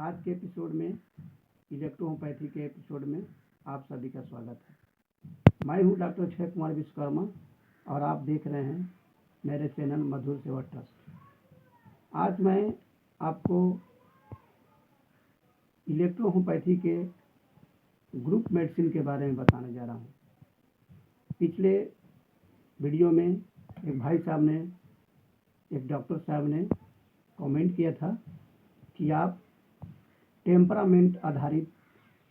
आज के एपिसोड में इलेक्ट्रोहोम्योपैथी के एपिसोड में आप सभी का स्वागत है। मैं हूं डॉक्टर अक्षय कुमार विश्वकर्मा और आप देख रहे हैं मेरे चैनल मधुर सेवा ट्रस्ट। आज मैं आपको इलेक्ट्रोहोम्योपैथी के ग्रुप मेडिसिन के बारे में बताने जा रहा हूं। पिछले वीडियो में एक भाई साहब ने, एक डॉक्टर साहब ने कमेंट किया था कि आप टेम्परामेंट आधारित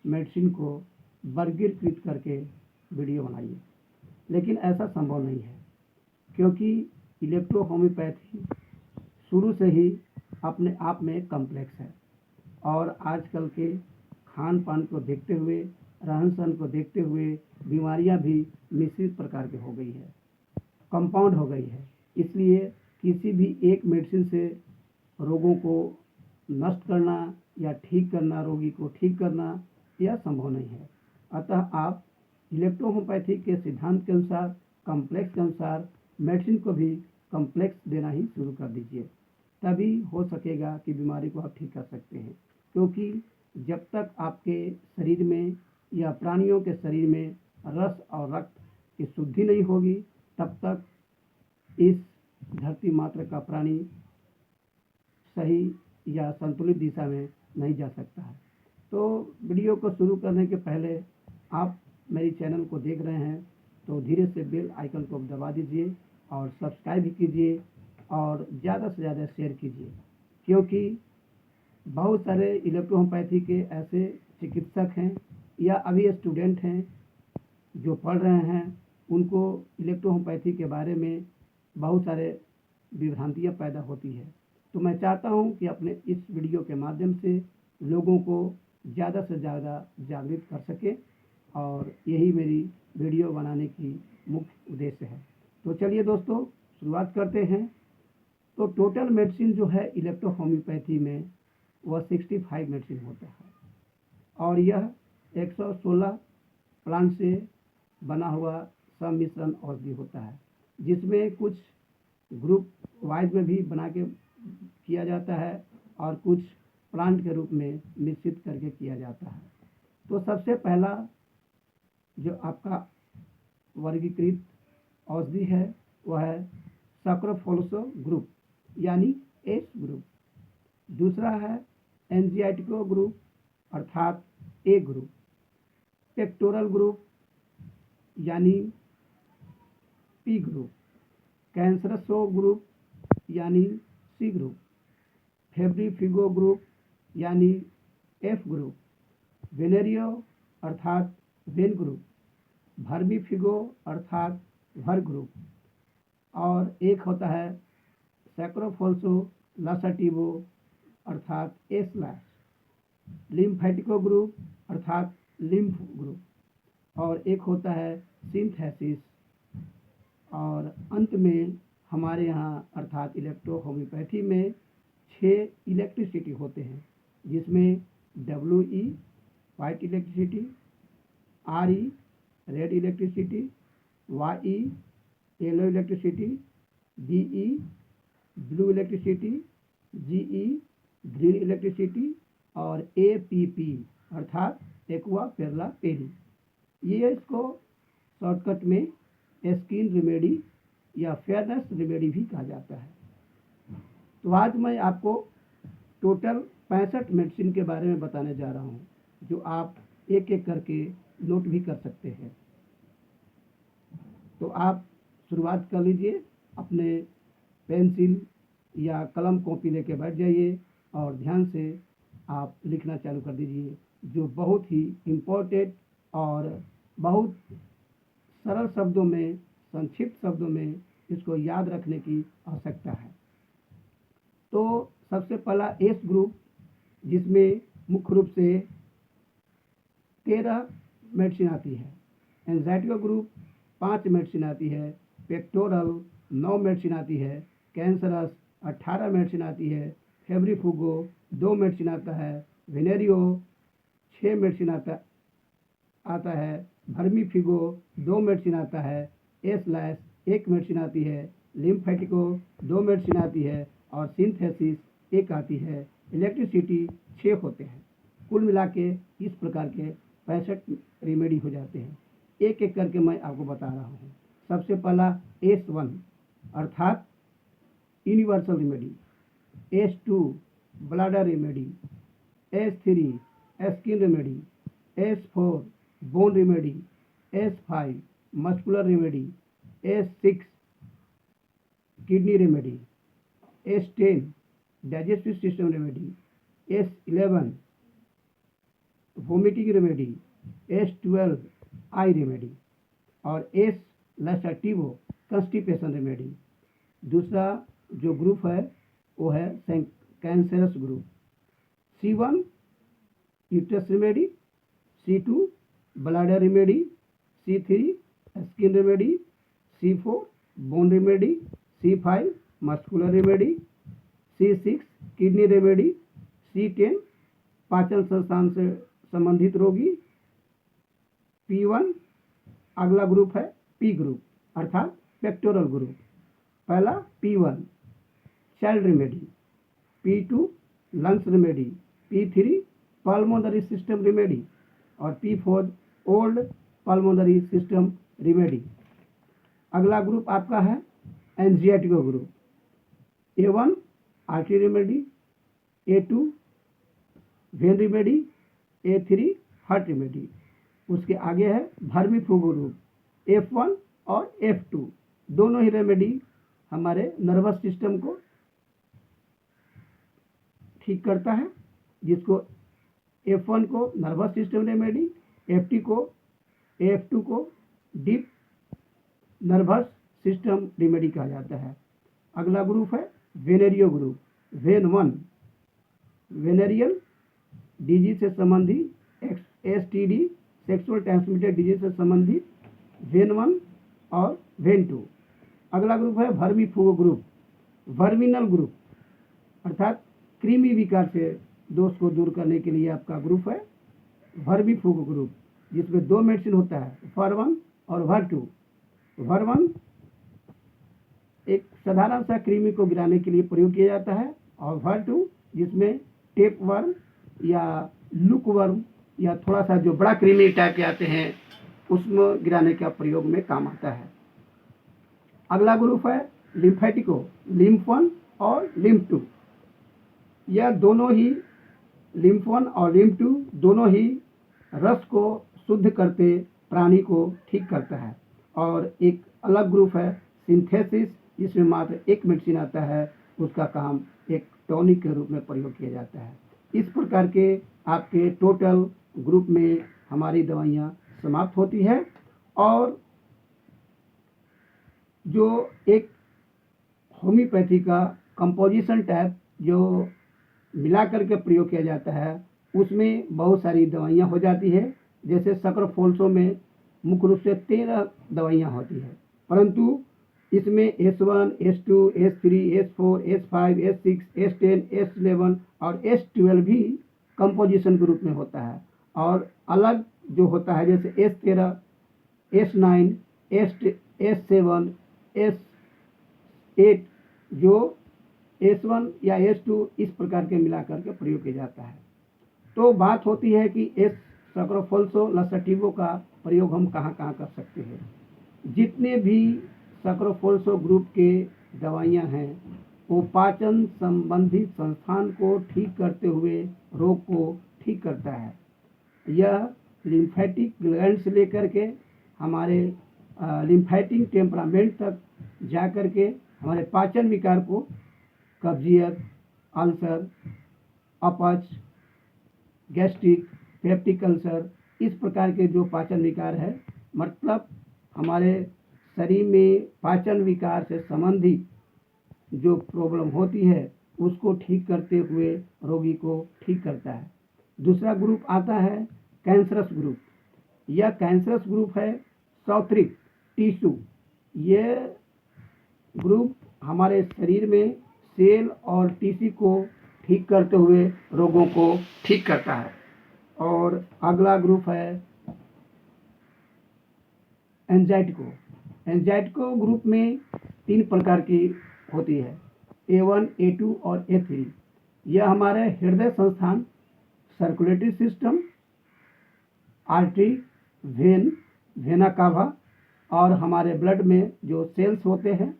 मेडिसिन को वर्गीकृत करके वीडियो बनाइए, लेकिन ऐसा संभव नहीं है क्योंकि इलेक्ट्रोहोम्योपैथी शुरू से ही अपने आप में कॉम्प्लेक्स है और आजकल के खान पान को देखते हुए, रहन सहन को देखते हुए बीमारियां भी मिश्रित प्रकार की हो गई है, कंपाउंड हो गई है। इसलिए किसी भी एक मेडिसिन से रोगों को नष्ट करना या ठीक करना, रोगी को ठीक करना यह संभव नहीं है। अतः आप इलेक्ट्रोहोम्योपैथी के सिद्धांत के अनुसार, कॉम्प्लेक्स के अनुसार मेडिसिन को भी कॉम्प्लेक्स देना ही शुरू कर दीजिए, तभी हो सकेगा कि बीमारी को आप ठीक कर सकते हैं। क्योंकि जब तक आपके शरीर में या प्राणियों के शरीर में रस और रक्त की शुद्धि नहीं होगी, तब तक इस धरती मात्र का प्राणी सही या संतुलित दिशा में नहीं जा सकता है। तो वीडियो को शुरू करने के पहले आप मेरी चैनल को देख रहे हैं तो धीरे से बेल आइकन को दबा दीजिए और सब्सक्राइब भी कीजिए और ज़्यादा से ज़्यादा शेयर कीजिए, क्योंकि बहुत सारे इलेक्ट्रोहोम्योपैथी के ऐसे चिकित्सक हैं या अभी स्टूडेंट हैं जो पढ़ रहे हैं, उनको इलेक्ट्रोहोम्योपैथी के बारे में बहुत सारे विभ्रांतियाँ पैदा होती है। तो मैं चाहता हूं कि अपने इस वीडियो के माध्यम से लोगों को ज़्यादा से ज़्यादा जागृत कर सके और यही मेरी वीडियो बनाने की मुख्य उद्देश्य है। तो चलिए दोस्तों, शुरुआत करते हैं। तो टोटल मेडिसिन जो है इलेक्ट्रोहोम्योपैथी में वह 65 मेडिसिन होता है और यह 116 प्लांट से बना हुआ सम्मिश्रण औषधि होता है, जिसमें कुछ ग्रुप वाइज में भी बना के किया जाता है और कुछ प्लांट के रूप में मिश्रित करके किया जाता है। तो सबसे पहला जो आपका वर्गीकृत औषधि है वह है सैक्रोफोलोसो ग्रुप यानी एस ग्रुप। दूसरा है एंजियाटिको ग्रुप अर्थात ए ग्रुप। पेक्टोरल ग्रुप यानी पी ग्रुप। कैंसरसो ग्रुप यानी सी ग्रुप। फेब्रिफिगो ग्रुप यानी एफ ग्रुप। वेनेरियो अर्थात वेन ग्रुप। भर्मीफिगो अर्थात भर ग्रुप। और एक होता है सैक्रोफोल्सो लासाटिवो अर्थात ए स्लैश। लिम्फेटिको ग्रुप अर्थात लिम्फ ग्रुप। और एक होता है सिंथेसिस। और अंत में हमारे यहाँ अर्थात इलेक्ट्रोहोम्योपैथी में 6 इलेक्ट्रिसिटी होते हैं, जिसमें WE white electricity, RE red electricity, YE yellow electricity, BE blue electricity, GE green electricity और APP अर्थात एक्वा पेरला पेरी। ये इसको शॉर्टकट में स्किन रेमेडी या फेयरनेस रेमेडी भी कहा जाता है। तो आज मैं आपको टोटल 65 मेडिसिन के बारे में बताने जा रहा हूं, जो आप एक एक करके नोट भी कर सकते हैं। तो आप शुरुआत कर लीजिए, अपने पेंसिल या कलम कॉपी लेके बैठ जाइए और ध्यान से आप लिखना चालू कर दीजिए, जो बहुत ही इम्पोर्टेंट और बहुत सरल शब्दों में, संक्षिप्त शब्दों में इसको याद रखने की आवश्यकता है। तो सबसे पहला एस ग्रुप, जिसमें मुख्य रूप से 13 मेडिसिन आती है। एंजाइटिको ग्रुप 5 मेडिसिन आती है। पेक्टोरल 9 मेडिसिन आती है। कैंसरस 18 मेडिसिन आती है। फेब्रिफिगो 2 मेडिसिन आता है। वेनेरियो 6 मेडिसिन आता है। भर्मीफिगो 2 मेडिसिन आता है। ए स्लैश 1 मेडिसिन आती है। लिम्फेटिको 2 मेडिसिन आती है और सिंथेसिस 1 आती है। इलेक्ट्रिसिटी 6 होते हैं। कुल मिला के इस प्रकार के 65 रेमेडी हो जाते हैं। एक एक करके मैं आपको बता रहा हूँ। सबसे पहला S1 अर्थात universal remedy, S2 bladder remedy, S3 skin remedy, S4 bone remedy, S5 muscular remedy, S6 kidney remedy, S10 digestive system remedy, S11 vomiting remedy, S12 आई रेमेडी और S लैक्सेटिव कंस्टिपेशन रेमेडी। दूसरा जो group है वो है cancerous group. C1 uterus remedy, C2 bladder remedy, C3 skin remedy, C4 bone remedy, C5 muscular remedy, C6 kidney remedy, C10 पाचन संस्थान से संबंधित रोगी। P1 अगला ग्रुप है P ग्रुप अर्थात पेक्टोरल ग्रुप। पहला P1 child remedy, P2 lungs remedy, P3 pulmonary system remedy और P4 old pulmonary system remedy. अगला ग्रुप आपका है anxiety group. A1 artery remedy, A2 when remedy, A3 heart remedy. उसके आगे है वर्मीफूग group, F1 और F2 दोनों ही रेमेडी हमारे नर्वस सिस्टम को ठीक करता है, जिसको F1 को नर्वस सिस्टम रेमेडी, F2 को डीप नर्वस सिस्टम रेमेडी कहा जाता है। अगला ग्रुप है वेनेरियो ग्रुप। वेन 1 वेनेरियल डिजीज से संबंधित, STD सेक्सुअल ट्रांसमिटेड डिजीज से संबंधित वेन 1 और वेन 2। अगला ग्रुप है वर्मीफूग ग्रुप। वर्मिनल ग्रुप अर्थात कृमि विकार से दोष को दूर करने के लिए आपका ग्रुप है वर्मीफूग ग्रुप, जिसमें 2 मेडिसिन होता है, VER1 और VER2। VER1 एक साधारण सा कृमि को गिराने के लिए प्रयोग किया जाता है और VER2 जिसमें टेप वर्म या लुक वर्म या थोड़ा सा जो बड़ा कृमि टाइप के आते हैं उसमें गिराने का प्रयोग में काम आता है। अगला ग्रुप है लिम्फेटिको, लिम्फ 1 और लिम्फ 2। यह दोनों ही लिम्फ 1 और लिम्फ 2 दोनों ही रस को शुद्ध करते प्राणी को ठीक करता है। और एक अलग ग्रुप है सिंथेसिस, जिसमें मात्र एक मेडिसिन आता है, उसका काम एक टॉनिक के रूप में प्रयोग किया जाता है। इस प्रकार के आपके टोटल ग्रुप में हमारी दवाइयाँ समाप्त होती है। और जो एक होम्योपैथी का कंपोजिशन टाइप जो मिला करके प्रयोग किया जाता है, उसमें बहुत सारी दवाइयाँ हो जाती है। जैसे सक्रोफोल्सो में मुख्य रूप से 13 दवाइयाँ होती है, परंतु इसमें S1, S2, S3, S4, S5, S6, S10, S11 और S12 भी कंपोजिशन के रूप में होता है। और अलग जो होता है जैसे S13, S9, S7, S8 जो S1 या S2 इस प्रकार के मिलाकर के प्रयोग किया जाता है। तो बात होती है कि सक्रोफोल्सो लैक्सेटिवो का प्रयोग हम कहाँ कहाँ कर सकते हैं। जितने भी सक्रोफोल्सो ग्रुप के दवाइयाँ हैं वो पाचन संबंधी संस्थान को ठीक करते हुए रोग को ठीक करता है। यह लिम्फेटिक ग्लैंड से लेकर के हमारे लिम्फेटिक टेम्परामेंट तक जा कर के हमारे पाचन विकार को, कब्जियत, अल्सर, अपच, गैस्ट्रिक, पेप्टिक अल्सर, इस प्रकार के जो पाचन विकार है, मतलब हमारे शरीर में पाचन विकार से संबंधित जो प्रॉब्लम होती है उसको ठीक करते हुए रोगी को ठीक करता है। दूसरा ग्रुप आता है कैंसरस ग्रुप। यह कैंसरस ग्रुप है सॉफ्रिक टिश्यू। यह ग्रुप हमारे शरीर में सेल और टिश्यू को ठीक करते हुए रोगों को ठीक करता है। और अगला ग्रुप है एंजाइटिको। एंजाइटिको ग्रुप में 3 प्रकार की होती है, A1, A2 और A3। यह हमारे हृदय संस्थान, circulatory system, artery, when, vena cava और हमारे ब्लड में जो सेल्स होते हैं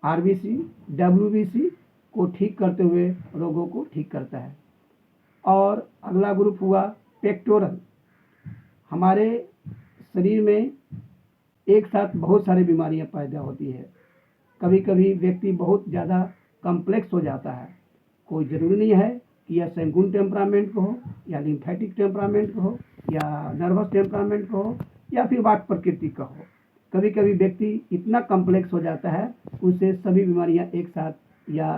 आरबीसी, डब्ल्यूबीसी को ठीक करते हुए रोगों को ठीक करता है। और अगला ग्रुप हुआ पेक्टोरल। हमारे शरीर में एक साथ बहुत सारी बीमारियां पैदा होती है। कभी कभी व्यक्ति बहुत ज़्यादा कॉम्प्लेक्स हो जाता है। कोई ज़रूरी नहीं है कि यह संगुण टेम्परामेंट को हो या लिम्फेटिक टेम्परामेंट को हो या नर्वस टेम्परामेंट को हो या फिर वात प्रकृति का हो। कभी कभी व्यक्ति इतना कॉम्प्लेक्स हो जाता है उससे सभी बीमारियां एक साथ या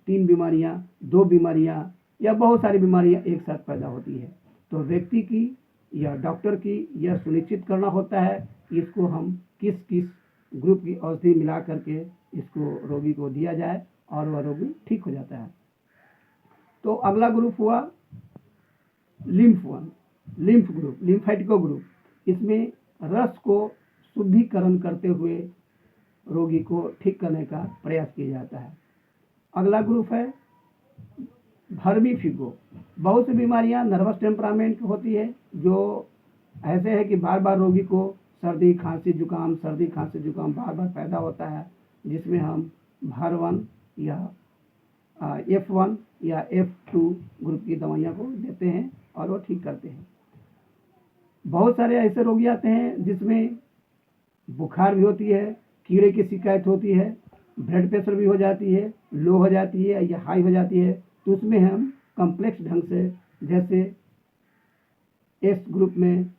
3 बीमारियां, 2 बीमारियां या बहुत सारी बीमारियां एक साथ पैदा होती है। तो व्यक्ति की या डॉक्टर की यह सुनिश्चित करना होता है कि इसको हम किस किस ग्रुप की औषधि मिला करके इसको रोगी को दिया जाए और वह रोगी ठीक हो जाता है। तो अगला ग्रुप हुआ लिम्फ ग्रुप, लिम्फेटिको ग्रुप। इसमें रस को शुद्धिकरण करते हुए रोगी को ठीक करने का प्रयास किया जाता है। अगला ग्रुप है वर्मीफिगो। बहुत सी बीमारियां नर्वस टेम्परामेंट की होती है जो ऐसे है कि बार बार रोगी को सर्दी खांसी जुकाम बार बार पैदा होता है, जिसमें हम VAR1 या F1 या F2 ग्रुप की दवाइयाँ को देते हैं और वो ठीक करते हैं। बहुत सारे ऐसे रोगी आते हैं जिसमें बुखार भी होती है, कीड़े की शिकायत होती है, ब्लड प्रेशर भी हो जाती है, लो हो जाती है या हाई हो जाती है। तो उसमें हम कॉम्प्लेक्स ढंग से जैसे S ग्रुप में,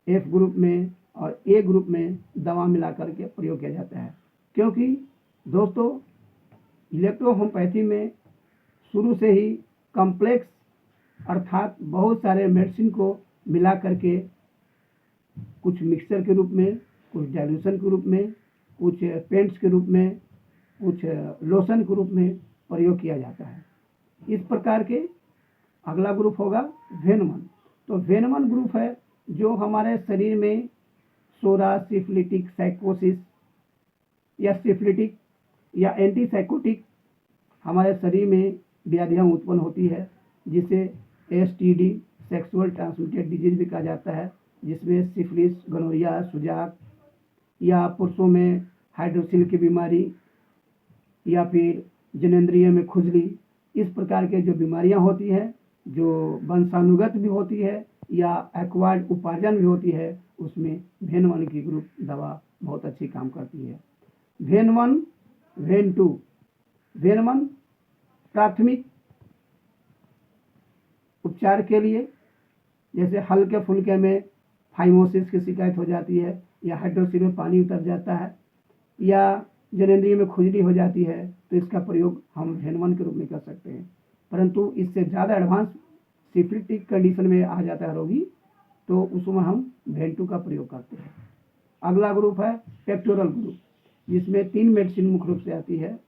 F ग्रुप में और A ग्रुप में दवा मिला करके प्रयोग किया जाता है। क्योंकि दोस्तों इलेक्ट्रोहोम्योपैथी में शुरू से ही कॉम्प्लेक्स अर्थात बहुत सारे मेडिसिन को मिला करके कुछ मिक्सचर के रूप में, कुछ डाइल्यूशन के रूप में, कुछ पेंट्स के रूप में, कुछ लोशन के रूप में प्रयोग किया जाता है। इस प्रकार के अगला ग्रुप होगा वेनमन। तो वेनमन ग्रुप है जो हमारे शरीर में सोरा, सिफिलिटिक, साइकोसिस या सिफिलिटिक या एंटीसाइकोटिक हमारे शरीर में व्याधियाँ उत्पन्न होती है, जिसे STD, सेक्सुअल ट्रांसमिटेड डिजीज भी कहा जाता है, जिसमें सिफिलिस, गोनोरिया, सुजाक या पुरुषों में हाइड्रोसिल की बीमारी या फिर जनेंद्रिय में खुजली, इस प्रकार के जो बीमारियां होती हैं जो वंशानुगत भी होती है या एक्वायर्ड उपार्जन भी होती है, उसमें वेन1 की ग्रुप दवा बहुत अच्छी काम करती है। वेन1, वेन2। वेन1 प्राथमिक उपचार के लिए, जैसे हल्के फुल्के में फाइमोसिस की शिकायत हो जाती है या हाइड्रोसिल में पानी उतर जाता है या जनेंद्रिय में खुजली हो जाती है, तो इसका प्रयोग हम वेन1 के रूप में कर सकते हैं। परंतु इससे ज़्यादा एडवांस सिफिलिटिक कंडीशन में आ जाता है रोगी, तो उसमें हम वेन2 का प्रयोग करते हैं। अगला ग्रुप है पेक्टोरल ग्रुप, जिसमें 3 मेडिसिन मुख्य रूप से आती है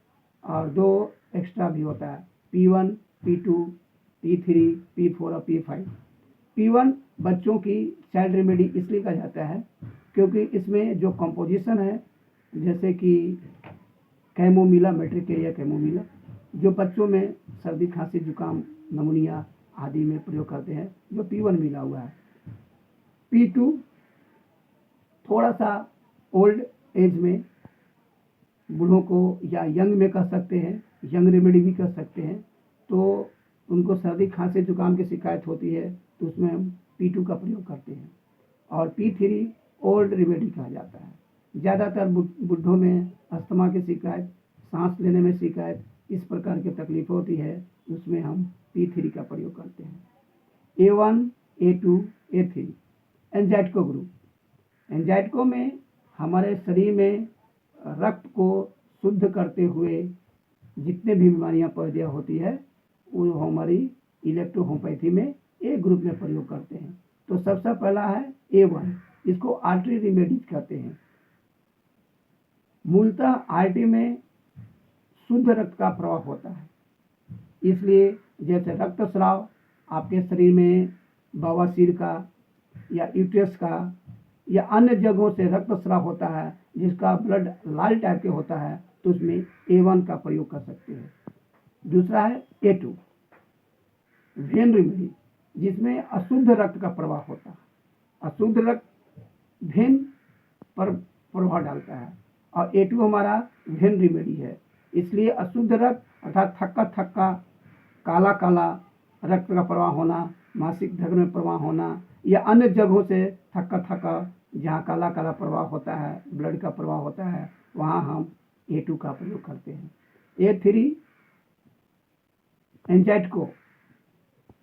और 2 एक्स्ट्रा भी होता है, P1, P2, P3, P4 और P5। P1 बच्चों की चाइल्ड रेमेडी इसलिए कहा जाता है क्योंकि इसमें जो कंपोजिशन है, जैसे कि कैमोमिला, मेट्रिकेरिया कैमोमिला, जो बच्चों में सर्दी खांसी जुकाम नमूनिया आदि में प्रयोग करते हैं, जो P1 मिला हुआ है। P2 थोड़ा सा ओल्ड एज में बूढ़ों को या यंग में कर सकते हैं, यंग रेमेडी भी कर सकते हैं, तो उनको सर्दी खांसी जुकाम की शिकायत होती है तो उसमें हम P2 का प्रयोग करते हैं। और P3 ओल्ड रेमेडी कहा जाता है। ज़्यादातर बुढ़ों में अस्थमा की शिकायत, सांस लेने में शिकायत, इस प्रकार की तकलीफ होती है, उसमें हम P3 का प्रयोग करते हैं। A1, A2, A3। एंजाइटिको ग्रुप। एंजाइटिको में हमारे शरीर में रक्त को शुद्ध करते हुए जितने भी बीमारियां पैदा होती है वो हमारी इलेक्ट्रोहोम्योपैथी में A ग्रुप में प्रयोग करते हैं। तो सबसे पहला है A1, इसको आर्टरी रेमेडीज कहते हैं। मूलतः आर्टरी में शुद्ध रक्त का प्रवाह होता है, इसलिए जैसे रक्तस्राव आपके शरीर में बवासीर का या यूट्रस का या अन्य जगहों से रक्तस्राव होता है जिसका ब्लड लाल टाइप के होता है, तो उसमें A1 का प्रयोग कर सकते हैं। दूसरा है A2। वेन रेमेडी, जिसमें अशुद्ध रक्त का प्रवाह होता है। अशुद्ध रक्त वेन पर प्रभाव डालता है और A2 हमारा वेन रेमेडी है। इसलिए अशुद्ध रक्त अर्थात थक्का थक्का, काला काला रक्त का प्रवाह होना, मासिक धर्म में प्रवाह होना या अन्य जगहों से थक्का थक्का जहाँ काला काला प्रवाह होता है, ब्लड का प्रवाह होता है, वहाँ हम A2 का प्रयोग करते हैं। A3 एंजाइटिको,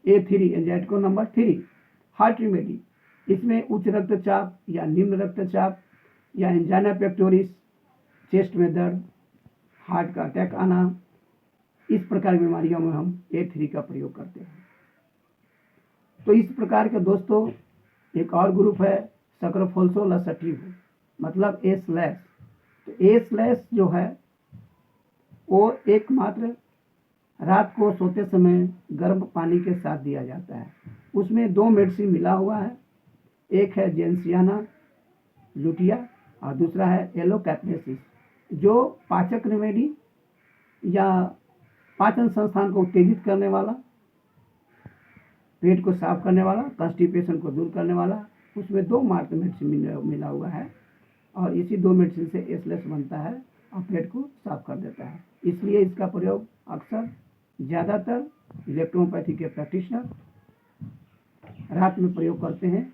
A3 एंजाइटिको नंबर 3 हार्ट रेमेडी, इसमें उच्च रक्तचाप या निम्न रक्तचाप या एंजाइना पेक्टोरिस, चेस्ट में दर्द, हार्ट का अटैक आना, इस प्रकार की बीमारियों में हम A3 का प्रयोग करते हैं। तो इस प्रकार के दोस्तों एक और ग्रुप है सक्रोफोल्सो लसटिव, मतलब A/। तो A/ जो है वो एकमात्र रात को सोते समय गर्म पानी के साथ दिया जाता है। उसमें 2 मेडिसिन मिला हुआ है, एक है जेंसियाना लुटिया और दूसरा है एलोकैप्नेसिस, जो पाचक रेमेडी या पाचन संस्थान को उत्तेजित करने वाला, पेट को साफ करने वाला, कॉन्स्टिपेशन को दूर करने वाला, उसमें 2 मात्र मेडिसिन मिला हुआ है और इसी 2 मेडिसिन से एसलेस बनता है और पेट को साफ कर देता है। इसलिए इसका प्रयोग अक्सर ज़्यादातर इलेक्ट्रोपैथी के प्रैक्टिशनर रात में प्रयोग करते हैं।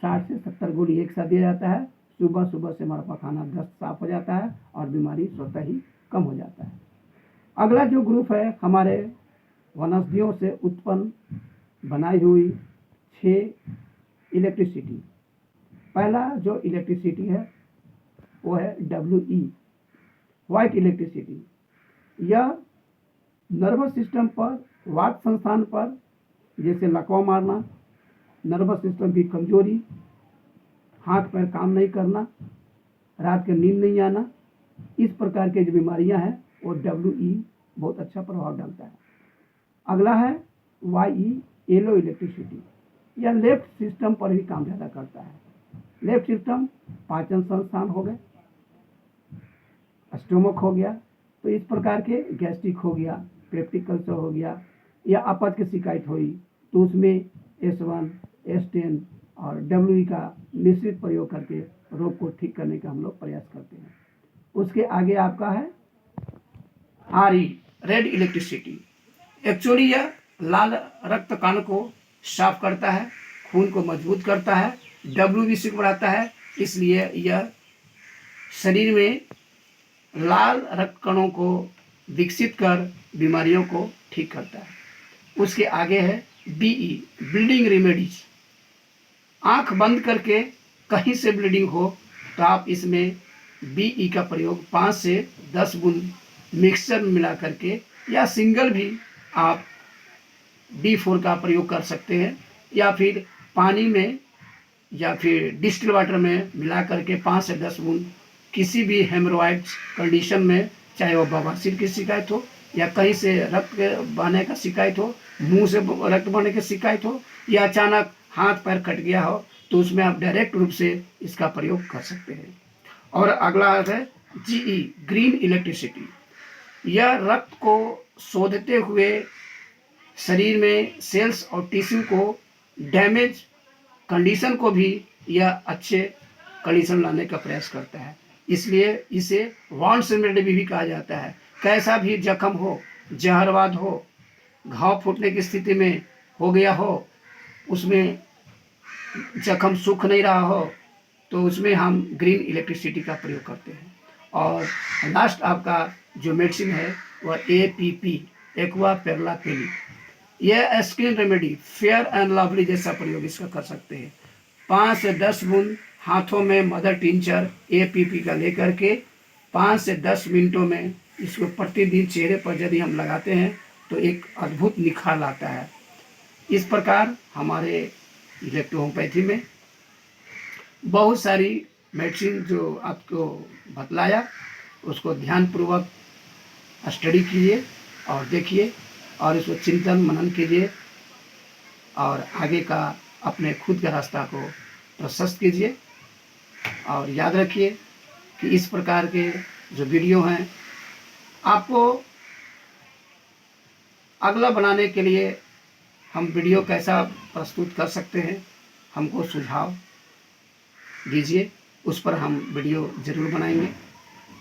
60 से 70 गोली एक साथ दिया जाता है। सुबह सुबह से हमारा पखाना दस्त साफ हो जाता है और बीमारी स्वतः ही कम हो जाता है। अगला जो ग्रुप है हमारे वनस्पतियों से उत्पन्न बनाई हुई 6 इलेक्ट्रिसिटी। पहला जो इलेक्ट्रिसिटी है वो है WE, व्हाइट इलेक्ट्रिसिटी। यह नर्वस सिस्टम पर, वात संस्थान पर, जैसे लकवा मारना, नर्वस सिस्टम की कमजोरी, हाथ पैर काम नहीं करना, रात के नींद नहीं आना, इस प्रकार के जो बीमारियां हैं वो WE बहुत अच्छा प्रभाव डालता है। अगला है YE, येलो इलेक्ट्रिसिटी। यह लेफ्ट सिस्टम पर भी काम ज़्यादा करता है। लेफ्ट सिस्टम पाचन संस्थान हो गए, स्टोमक हो गया, तो इस प्रकार के गैस्ट्रिक हो गया, पेप्टिक अल्सर हो गया या अपच की शिकायत हुई तो उसमें S1, S10 और WE का मिश्रित प्रयोग करके रोग को ठीक करने का हम लोग प्रयास करते हैं। उसके आगे आपका है RE, रेड इलेक्ट्रिसिटी। एक्चुअली यह लाल रक्त कण को साफ करता है, खून को मजबूत करता है, WBC को बढ़ाता है, इसलिए यह शरीर में लाल रक्त कणों को विकसित कर बीमारियों को ठीक करता है। उसके आगे है BE, ब्लीडिंग रेमेडीज। आंख बंद करके कहीं से ब्लीडिंग हो तो आप इसमें BE का प्रयोग 5 से 10 बूंद मिक्सचर में मिला करके या सिंगल भी आप D4 का प्रयोग कर सकते हैं या फिर पानी में या फिर डिस्टिल वाटर में मिला करके 5 से 10 बूंद किसी भी हेमरोइड्स कंडीशन में, चाहे वो बवासीर की शिकायत हो या कहीं से रक्त बहने का शिकायत हो, मुंह से रक्त बहने की शिकायत हो या अचानक हाथ पैर कट गया हो, तो उसमें आप डायरेक्ट रूप से इसका प्रयोग कर सकते हैं। और अगला है GE, ग्रीन इलेक्ट्रिसिटी। यह रक्त को शोधते हुए शरीर में सेल्स और टिश्यू को डैमेज कंडीशन को भी यह अच्छे कंडीशन लाने का प्रयास करता है, इसलिए इसे वांड रेमेडी भी कहा जाता है। कैसा भी जख्म हो, जहरवाद हो, घाव फूटने की स्थिति में हो गया हो, उसमें जख्म सूख नहीं रहा हो, तो उसमें हम ग्रीन इलेक्ट्रिसिटी का प्रयोग करते हैं। और लास्ट आपका जो मेडिसिन है वह APP, एक्वा पेरला पेली। यह skin remedy, fair and lovely जैसा प्रयोग इसका कर सकते हैं। 5 से 10 बूंद हाथों में मदर टिंचर APP का लेकर के 5 से 10 मिनटों में इसको प्रतिदिन चेहरे पर यदि हम लगाते हैं तो एक अद्भुत निखार आता है। इस प्रकार हमारे इलेक्ट्रोहोम्योपैथी में बहुत सारी मेडिसिन जो आपको बतलाया उसको ध्यानपूर्वक स्टडी कीजिए और देखिए और इसको चिंतन मनन कीजिए और आगे का अपने खुद के रास्ता को प्रशस्त कीजिए। और याद रखिए कि इस प्रकार के जो वीडियो हैं आपको अगला बनाने के लिए हम वीडियो कैसा प्रस्तुत कर सकते हैं, हमको सुझाव दीजिए, उस पर हम वीडियो ज़रूर बनाएंगे।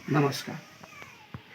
नमस्कार।